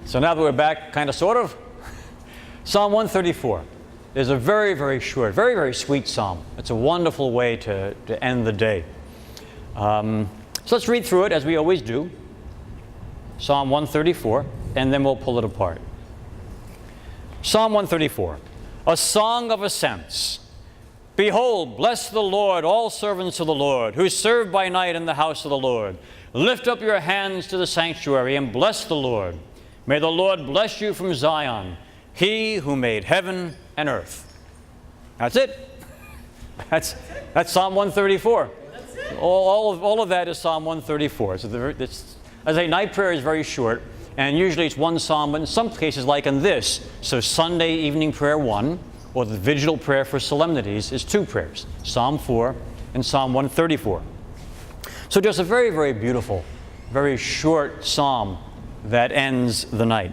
So now that we're back, kind of, sort of, Psalm 134 is a very, very short, very, very sweet psalm. It's a wonderful way to end the day. So let's read through it as we always do. Psalm 134, and then we'll pull it apart. Psalm 134, a song of ascents. Behold, bless the Lord, all servants of the Lord, who serve by night in the house of the Lord. Lift up your hands to the sanctuary and bless the Lord. May the Lord bless you from Zion, He who made heaven and earth. That's it. That's Psalm 134. That's it. All of that is Psalm 134. So as a night prayer is very short, and usually it's one psalm, but in some cases, like in this, so Sunday evening prayer 1, or the vigil prayer for solemnities is 2 prayers, Psalm 4 and Psalm 134. So just a very, very beautiful, very short psalm that ends the night.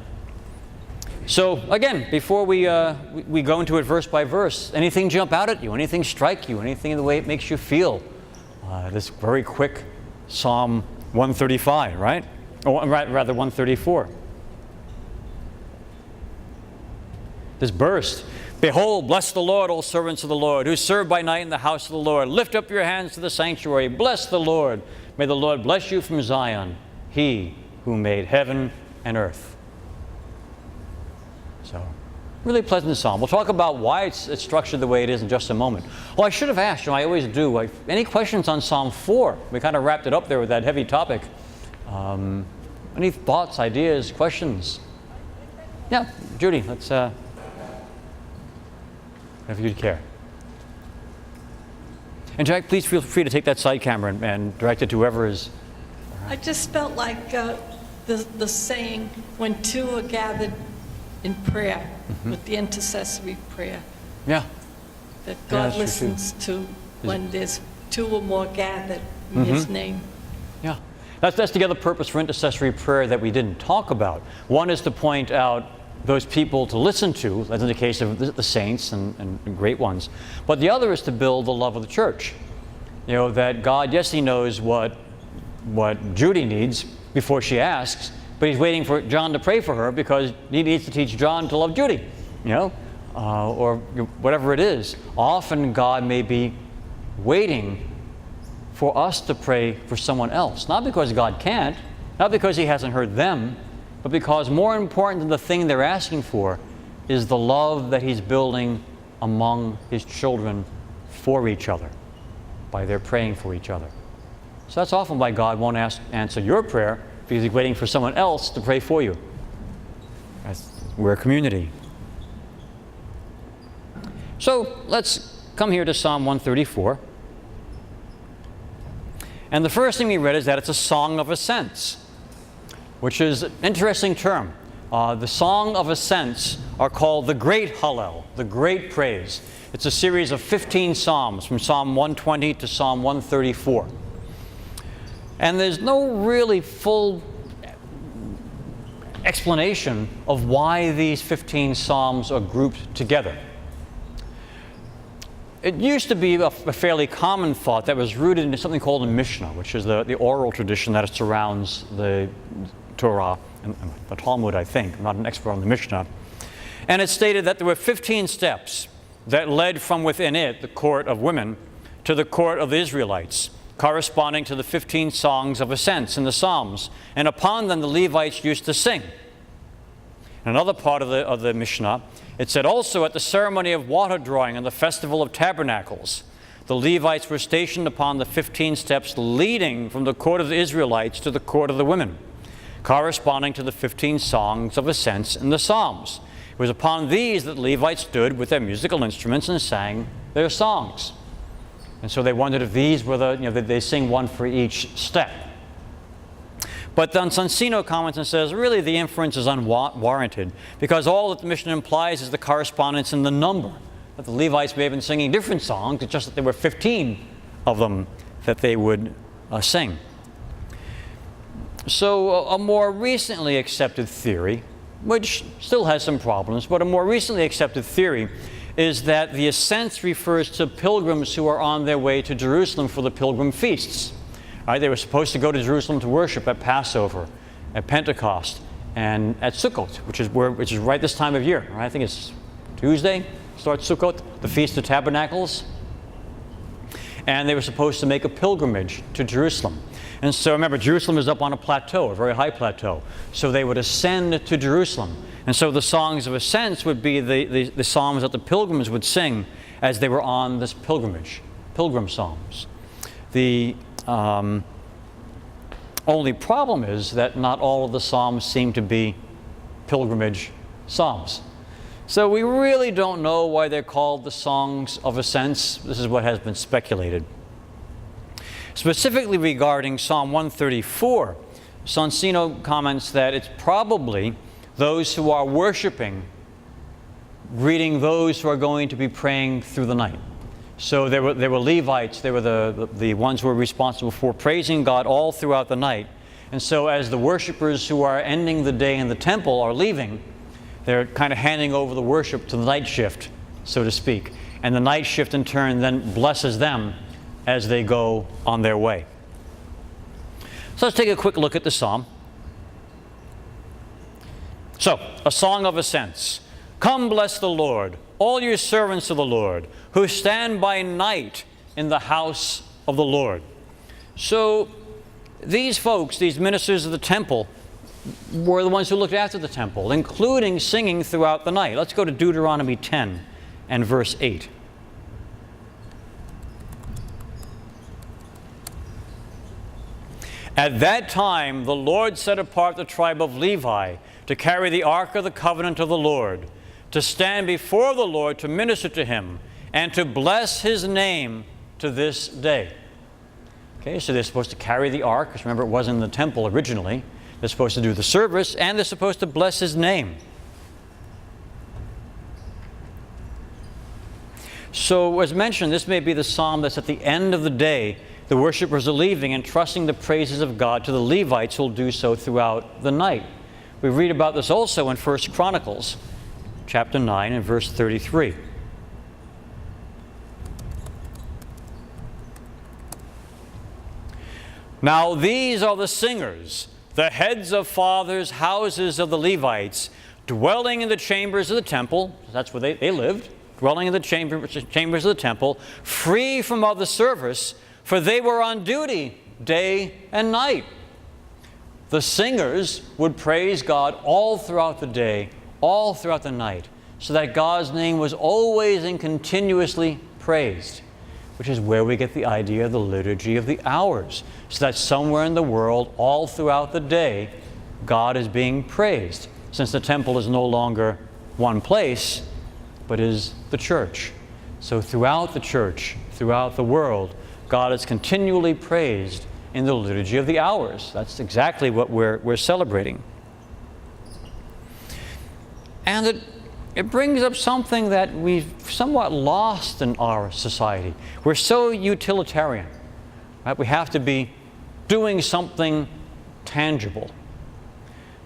So again, before we go into it verse by verse, anything jump out at you? Anything strike you? Anything in the way it makes you feel? This very quick Psalm 135, right? Or rather 134. This burst. Behold, bless the Lord, all servants of the Lord, who serve by night in the house of the Lord. Lift up your hands to the sanctuary. Bless the Lord. May the Lord bless you from Zion, He who made heaven and earth. So, really pleasant psalm. We'll talk about why it's structured the way it is in just a moment. Well, I should have asked, I always do, any questions on Psalm 4? We kind of wrapped it up there with that heavy topic. Any thoughts, ideas, questions? Yeah, Judy, let's, if you'd care. And Jack, please feel free to take that side camera and direct it to whoever is. I just felt like the saying, when two are gathered in prayer, with the intercessory prayer. Yeah. That God listens to when there's 2 or more gathered in His name. Yeah. That's the other purpose for intercessory prayer that we didn't talk about. One is to point out those people to listen to, as in the case of the saints and great ones. But the other is to build the love of the church. You know, that God, yes, He knows what Judy needs before she asks, but He's waiting for John to pray for her because He needs to teach John to love Judy, or whatever it is. Often God may be waiting for us to pray for someone else, not because God can't, not because He hasn't heard them, but because more important than the thing they're asking for is the love that He's building among His children for each other by their praying for each other. So that's often why God won't answer your prayer, because He's waiting for someone else to pray for you. We're a community. So let's come here to Psalm 134. And the first thing we read is that it's a song of ascents, which is an interesting term. The Song of Ascents are called the Great Hallel, the Great Praise. It's a series of 15 psalms from Psalm 120 to Psalm 134. And there's no really full explanation of why these 15 psalms are grouped together. It used to be a fairly common thought that was rooted in something called a Mishnah, which is the oral tradition that surrounds the Torah and the Talmud, I think. I'm not an expert on the Mishnah. And it stated that there were 15 steps that led from within it, the court of women, to the court of the Israelites, corresponding to the 15 songs of ascents in the Psalms. And upon them the Levites used to sing. In another part of the Mishnah, it said, also at the ceremony of water drawing and the festival of tabernacles, the Levites were stationed upon the 15 steps leading from the court of the Israelites to the court of the women, corresponding to the 15 songs of ascents in the Psalms. It was upon these that the Levites stood with their musical instruments and sang their songs. And so they wondered if these were they sing one for each step. But then Sonsino comments and says, really the inference is unwarranted, because all that the Mishnah implies is the correspondence in the number. That the Levites may have been singing different songs, it's just that there were 15 of them that they would sing. So a more recently accepted theory, which still has some problems, but a more recently accepted theory is that the ascents refers to pilgrims who are on their way to Jerusalem for the pilgrim feasts. Right? They were supposed to go to Jerusalem to worship at Passover, at Pentecost, and at Sukkot, which is right this time of year. Right? I think it's Tuesday, starts Sukkot, the Feast of Tabernacles. And they were supposed to make a pilgrimage to Jerusalem. And so remember, Jerusalem is up on a plateau, a very high plateau. So they would ascend to Jerusalem. And so the Songs of Ascents would be the psalms that the pilgrims would sing as they were on this pilgrimage, pilgrim psalms. The only problem is that not all of the psalms seem to be pilgrimage psalms. So we really don't know why they're called the Songs of Ascents. This is what has been speculated. Specifically regarding Psalm 134, Sonsino comments that it's probably those who are worshiping greeting those who are going to be praying through the night. So there were Levites, they were the ones who were responsible for praising God all throughout the night. And so as the worshipers who are ending the day in the temple are leaving, they're kind of handing over the worship to the night shift, so to speak. And the night shift in turn then blesses them as they go on their way. So let's take a quick look at the psalm. So, a Song of Ascents. Come bless the Lord, all you servants of the Lord, who stand by night in the house of the Lord. So these folks, these ministers of the temple, were the ones who looked after the temple, including singing throughout the night. Let's go to Deuteronomy 10 and verse 8. At that time the Lord set apart the tribe of Levi to carry the ark of the covenant of the Lord, to stand before the Lord to minister to him, and to bless his name to this day. Okay, so they're supposed to carry the ark, because remember it was in the temple originally. They're supposed to do the service, and they're supposed to bless his name. So as mentioned, this may be the psalm that's at the end of the day. The worshipers are leaving and trusting the praises of God to the Levites who will do so throughout the night. We read about this also in 1 Chronicles, chapter 9 and verse 33. Now these are the singers, the heads of fathers' houses of the Levites, dwelling in the chambers of the temple. That's where they lived, dwelling in the chambers of the temple, free from other service, for they were on duty day and night. The singers would praise God all throughout the day, all throughout the night, so that God's name was always and continuously praised, which is where we get the idea of the liturgy of the hours, so that somewhere in the world, all throughout the day, God is being praised, since the temple is no longer one place, but is the church. So throughout the church, throughout the world, God is continually praised in the liturgy of the hours. That's exactly what we're celebrating. And it brings up something that we've somewhat lost in our society. We're so utilitarian. Right? We have to be doing something tangible.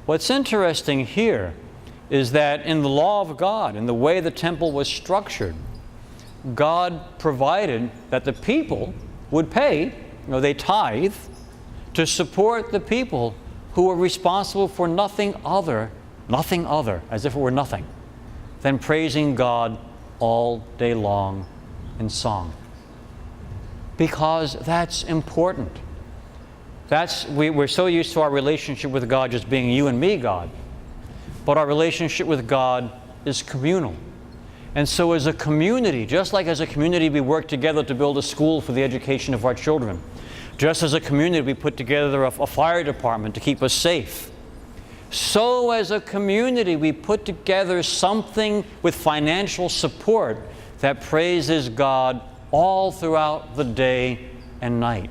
What's interesting here is that in the law of God, in the way the temple was structured, God provided that the people would pay, they tithe, to support the people who were responsible for nothing other, as if it were nothing, than praising God all day long in song. Because that's important. We're so used to our relationship with God just being you and me, God. But our relationship with God is communal. And so as a community, just like as a community we work together to build a school for the education of our children, just as a community we put together a fire department to keep us safe, so as a community we put together something with financial support that praises God all throughout the day and night.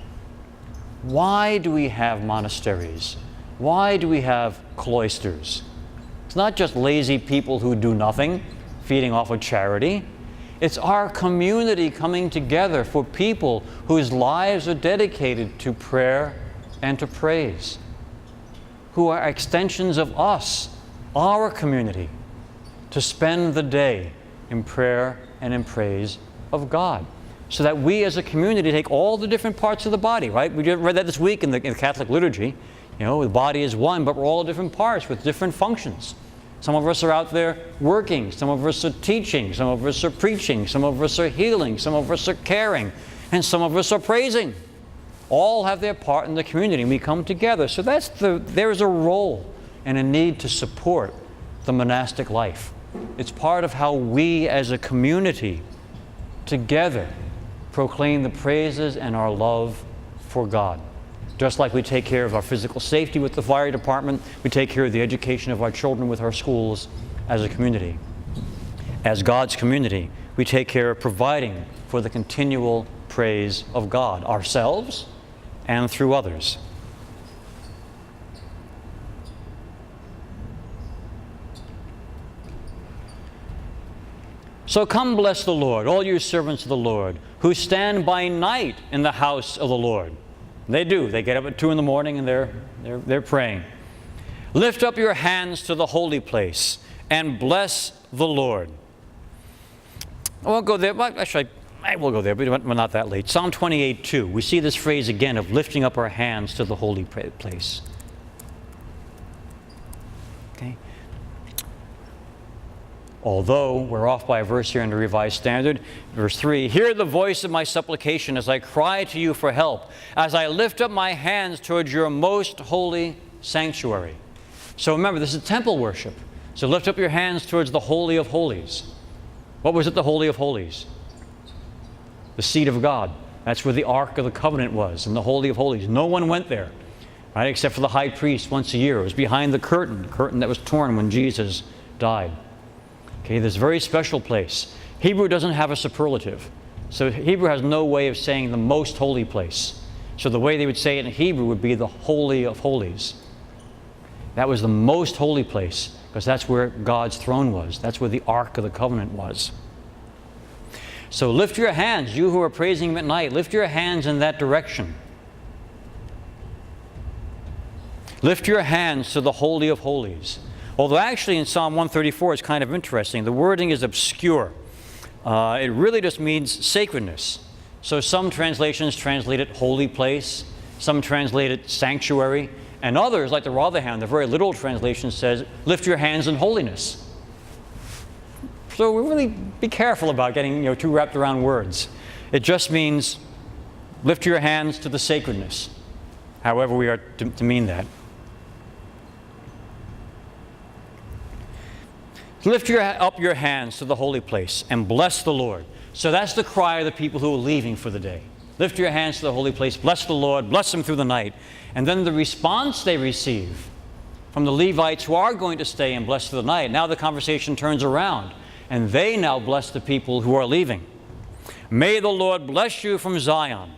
Why do we have monasteries? Why do we have cloisters? It's not just lazy people who do nothing, feeding off of charity. It's our community coming together for people whose lives are dedicated to prayer and to praise, who are extensions of us, our community, to spend the day in prayer and in praise of God. So that we as a community take all the different parts of the body, right? We read that this week in the Catholic liturgy. You know, the body is one, but we're all different parts with different functions. Some of us are out there working, some of us are teaching, some of us are preaching, some of us are healing, some of us are caring, and some of us are praising. All have their part in the community, and we come together. So there is a role and a need to support the monastic life. It's part of how we as a community together proclaim the praises and our love for God. Just like we take care of our physical safety with the fire department, we take care of the education of our children with our schools as a community. As God's community, we take care of providing for the continual praise of God, ourselves and through others. So come bless the Lord, all you servants of the Lord, who stand by night in the house of the Lord. They do. They get up at 2 in the morning and they're praying. Lift up your hands to the holy place and bless the Lord. I won't go there. Actually, I will go there, but we're not that late. Psalm 28:2. We see this phrase again of lifting up our hands to the holy place. Okay. Although we're off by a verse here in the Revised Standard, verse 3, hear the voice of my supplication as I cry to you for help, as I lift up my hands towards your most holy sanctuary. So remember, this is temple worship. So lift up your hands towards the Holy of Holies. What was it, the Holy of Holies? The seat of God. That's where the Ark of the Covenant was, in the Holy of Holies. No one went there, right, except for the high priest once a year. It was behind the curtain that was torn when Jesus died. Okay, this very special place. Hebrew doesn't have a superlative. So Hebrew has no way of saying the most holy place. So the way they would say it in Hebrew would be the Holy of Holies. That was the most holy place, because that's where God's throne was. That's where the Ark of the Covenant was. So lift your hands, you who are praising Him at night. Lift your hands in that direction. Lift your hands to the Holy of Holies. Although actually in Psalm 134 it's kind of interesting. The wording is obscure. It really just means sacredness. So some translations translate it holy place, some translate it sanctuary, and others, like the Rotherham, the very literal translation says, lift your hands in holiness. So we really be careful about getting too wrapped around words. It just means lift your hands to the sacredness, however we are to mean that. Lift up your hands to the holy place and bless the Lord. So that's the cry of the people who are leaving for the day. Lift your hands to the holy place, bless the Lord, bless Him through the night. And then the response they receive from the Levites who are going to stay and bless through the night, now the conversation turns around, and they now bless the people who are leaving. May the Lord bless you from Zion,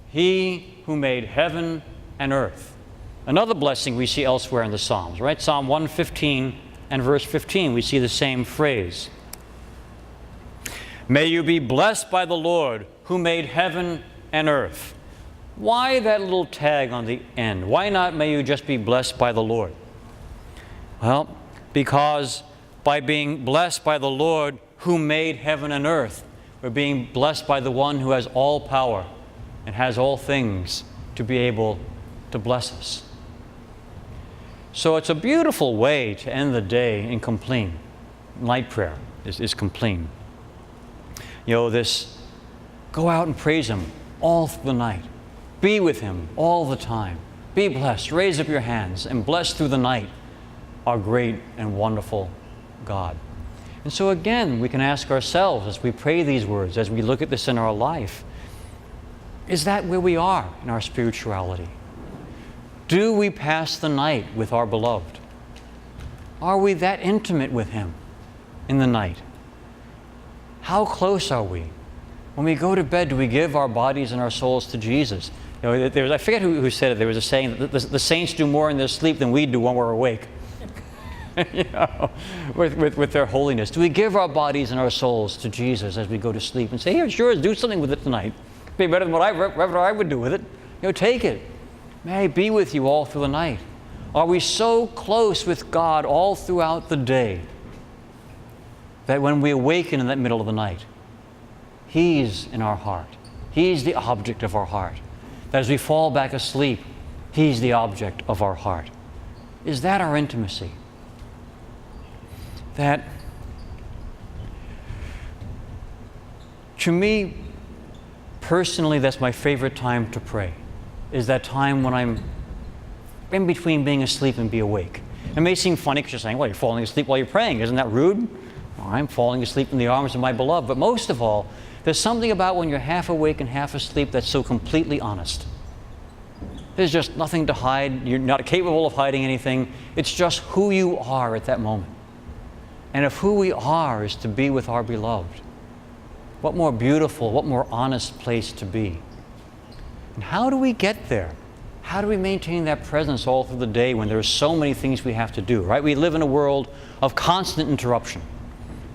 He who made heaven and earth. Another blessing we see elsewhere in the Psalms, right? Psalm 115 and verse 15, we see the same phrase. May you be blessed by the Lord who made heaven and earth. Why that little tag on the end? Why not may you just be blessed by the Lord? Well, because by being blessed by the Lord who made heaven and earth, we're being blessed by the one who has all power and has all things to be able to bless us. So it's a beautiful way to end the day in compline. Night prayer is compline. This go out and praise Him all through the night. Be with Him all the time. Be blessed. Raise up your hands and bless through the night our great and wonderful God. And so again, we can ask ourselves as we pray these words, as we look at this in our life, is that where we are in our spirituality? Do we pass the night with our beloved? Are we that intimate with Him in the night? How close are we? When we go to bed, do we give our bodies and our souls to Jesus? I forget who said it. There was a saying that the saints do more in their sleep than we do when we're awake. With their holiness. Do we give our bodies and our souls to Jesus as we go to sleep and say, here, sure, do something with it tonight. It'd be better than whatever I would do with it. Take it. May I be with you all through the night. Are we so close with God all throughout the day that when we awaken in that middle of the night, He's in our heart. He's the object of our heart. That as we fall back asleep, He's the object of our heart. Is that our intimacy? That, to me, personally, that's my favorite time to pray, is that time when I'm in between being asleep and be awake. It may seem funny because you're saying, well, you're falling asleep while you're praying. Isn't that rude? Well, I'm falling asleep in the arms of my beloved. But most of all, there's something about when you're half awake and half asleep that's so completely honest. There's just nothing to hide. You're not capable of hiding anything. It's just who you are at that moment. And if who we are is to be with our beloved, what more beautiful, what more honest place to be? And how do we get there? How do we maintain that presence all through the day when there are so many things we have to do, right? We live in a world of constant interruption,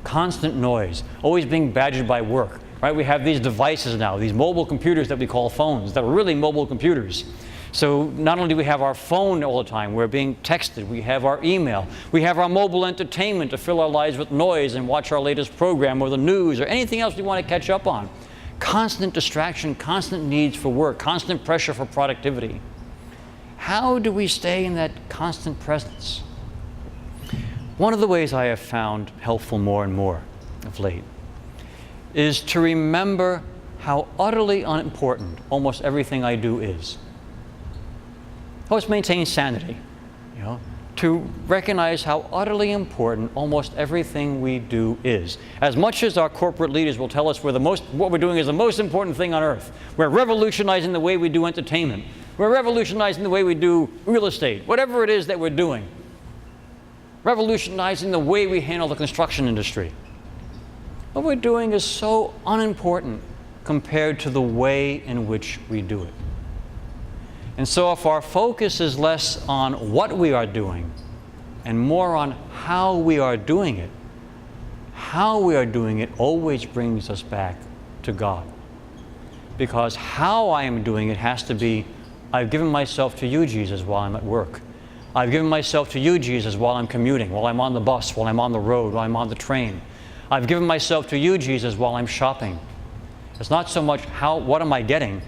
constant noise, always being badgered by work, right? We have these devices now, these mobile computers that we call phones, that are really mobile computers. So not only do we have our phone all the time, we're being texted, we have our email, we have our mobile entertainment to fill our lives with noise and watch our latest program or the news or anything else we want to catch up on. Constant distraction, constant needs for work, constant pressure for productivity. How do we stay in that constant presence? One of the ways I have found helpful more and more of late is to remember how utterly unimportant almost everything I do is. Helps maintain sanity, to recognize how utterly important almost everything we do is. As much as our corporate leaders will tell us what we're doing is the most important thing on earth. We're revolutionizing the way we do entertainment. We're revolutionizing the way we do real estate, whatever it is that we're doing. Revolutionizing the way we handle the construction industry. What we're doing is so unimportant compared to the way in which we do it. And so if our focus is less on what we are doing and more on how we are doing it always brings us back to God. Because how I am doing it has to be, I've given myself to you, Jesus, while I'm at work. I've given myself to you, Jesus, while I'm commuting, while I'm on the bus, while I'm on the road, while I'm on the train. I've given myself to you, Jesus, while I'm shopping. It's not so much what am I getting,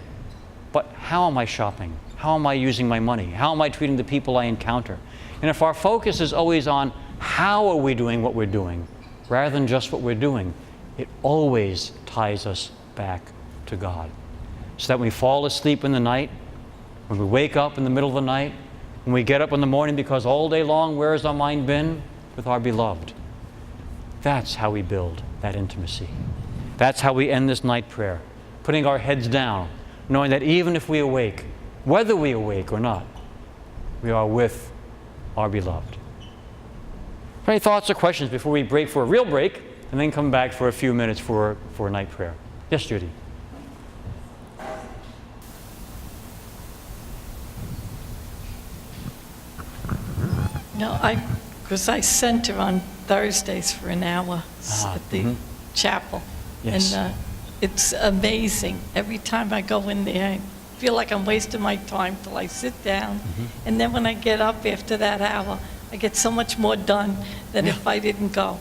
but how am I shopping? How am I using my money? How am I treating the people I encounter? And if our focus is always on how are we doing what we're doing, rather than just what we're doing, it always ties us back to God. So that when we fall asleep in the night, when we wake up in the middle of the night, when we get up in the morning, because all day long, where has our mind been? With our beloved. That's how we build that intimacy. That's how we end this night prayer, putting our heads down, knowing that even if we awake, whether we awake or not, we are with our beloved. Any thoughts or questions before we break for a real break and then come back for a few minutes for a night prayer? Yes, Judy. No, because I center on Thursdays for an hour at the chapel. Yes. And it's amazing. Every time I go in there, I feel like I'm wasting my time till I sit down. And then when I get up after that hour, I get so much more done than if I didn't go.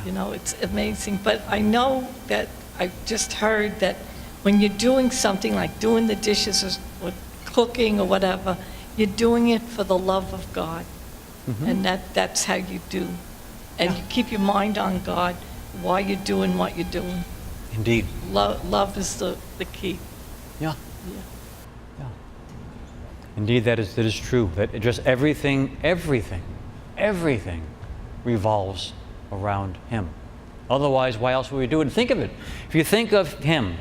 Yeah. It's amazing. But I know that I've just heard that when you're doing something like doing the dishes or cooking or whatever, you're doing it for the love of God. And that's how you do. And you keep your mind on God while you're doing what you're doing. Indeed. Love is the key. Yeah. Indeed, that is true. That just everything revolves around Him. Otherwise, why else would we do it? And think of it. If you think of Him,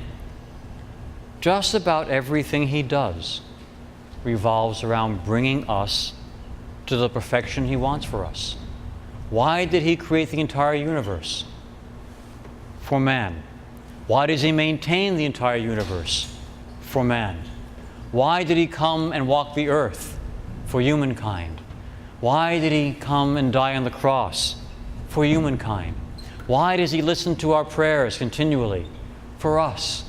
just about everything He does revolves around bringing us to the perfection He wants for us. Why did He create the entire universe? For man. Why does He maintain the entire universe? For man. Why did He come and walk the earth? For humankind. Why did He come and die on the cross? For humankind. Why does He listen to our prayers continually? For us.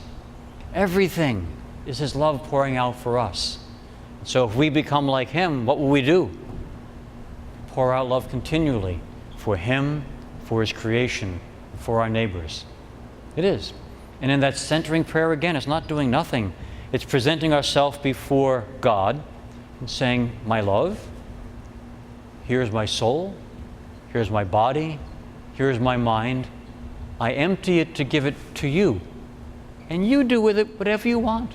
Everything is His love pouring out for us. So if we become like Him, what will we do? Pour out love continually for Him, for His creation, for our neighbors. It is. And in that centering prayer again, it's not doing nothing. It's presenting ourselves before God, and saying, my love, here's my soul, here's my body, here's my mind. I empty it to give it to you. And you do with it whatever you want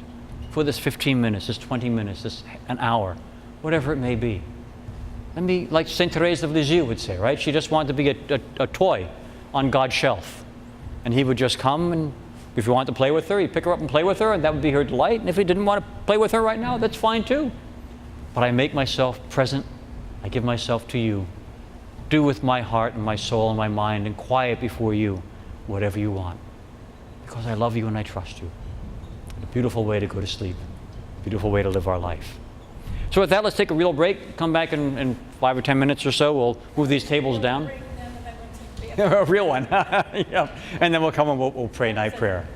for this 15 minutes, this 20 minutes, this an hour, whatever it may be. Let me, like St. Therese of Lisieux would say, right? She just wanted to be a toy on God's shelf. And he would just come, and if you wanted to play with her, he'd pick her up and play with her, and that would be her delight. And if he didn't want to play with her right now, that's fine too. But I make myself present. I give myself to you. Do with my heart and my soul and my mind and quiet before you whatever you want. Because I love you and I trust you. A beautiful way to go to sleep. A beautiful way to live our life. So with that, let's take a real break. Come back in 5 or 10 minutes or so. We'll move these tables down. A real one. Yeah. And then we'll come and we'll pray night prayer.